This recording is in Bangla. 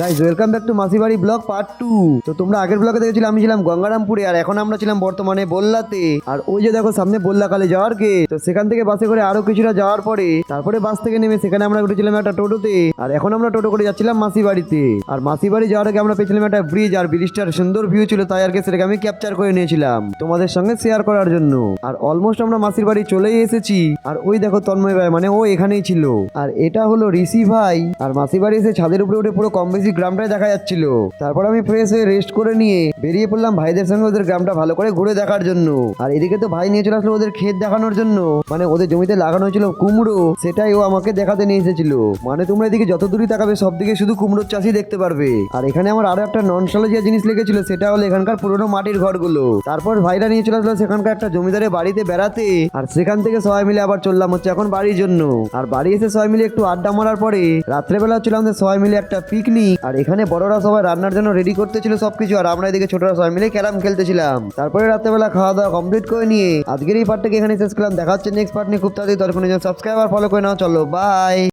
গাইস ওয়েলকাম ব্যাক টু মাসিবাড়ি ব্লগ পার্ট 2। তো তোমরা আগের ব্লগে দেখেছিলে আমি ছিলাম গঙ্গারামপুরে, আর এখন আমরা ছিলাম বর্তমানে বল্লাতে। আর ওই যে দেখো সামনে বল্লাকালে যাওয়ার গেট। তো সেখান থেকে বাসে করে আরো কিছুটা যাওয়ার পরে তারপরে বাস থেকে নেমে সেখানে আমরা উঠেছিলাম একটা টোটোতে। আর এখন আমরা টোটো করে যাচ্ছিলাম মাসিবাড়িতে। আর মাসিবাড়ি যাওয়ার আগে আমরা পেয়েছিলাম একটা ব্রিজ, আর ব্রিজটার সুন্দর ভিউ ছিল, তাই আর কি সেটাকে আমি ক্যাপচার করে নিয়েছিলাম তোমাদের সঙ্গে শেয়ার করার জন্য। আর অলমোস্ট আমরা মাসির বাড়ি চলেই এসেছি। আর ওই দেখো তন্ময় ভাই, মানে ও এখানেই ছিল। আর এটা হলো ঋষি ভাই। আর মাসির বাড়ি এসে ছাদের উপরে উঠে পুরো কম বেশি গ্রামটাই দেখা যাচ্ছিল। তারপর আমি ফ্রেশ হয়ে রেস্ট করে নিয়ে বেরিয়ে পড়লাম ভাইদের সঙ্গে ওদের গ্রামটা ভালো করে ঘুরে দেখার জন্য। আর এদিকে তো ভাই নিয়ে চলে আসলো ওদের ক্ষেত দেখানোর জন্য, মানে ওদের জমিতে লাগানো হয়েছিল কুমড়ো, সেটাই ও আমাকে দেখাতে নিয়ে এসেছিল। মানে তোমরা এদিকে যত দূরই তাকাবে সব দিকে শুধু কুমড়োর চাষই দেখতে পারবে। আর এখানে আমার আরো একটা ননস্টালজিয়া জিনিস লেগেছিল, সেটা হলো এখানকার পুরোনো মাটির ঘরগুলো। তারপর ভাইরা নিয়ে চলে আসলো সেখানকার একটা জমিদারের বাড়িতে বেড়াতে। আর সেখান থেকে সবাই মিলে আবার চললাম হচ্ছে এখন বাড়ির জন্য। আর বাড়ি এসে সবাই মিলে একটু আড্ডা মারার পরে রাত্রেবেলা ছিল আমাদের সবাই মিলে একটা পিকনিক। আর এখানে বড়রা সবাই রান্নার জন্য রেডি করতেছিল সবকিছু, আর আমরা এদিকে ছোটরা সবাই মিলে ক্যারাম খেলতেছিলাম। তারপরে রাত্রেবেলা খাওয়া দাওয়া কমপ্লিট করে নিয়ে আজকের এই পার্টটাকে এখানে শেষ করলাম। দেখা হচ্ছে নেক্সট পার্ট নিয়ে খুব তাড়াতাড়ি। ততক্ষণের জন্য সাবস্ক্রাইব আর ফলো করে নাও। চলো বাই।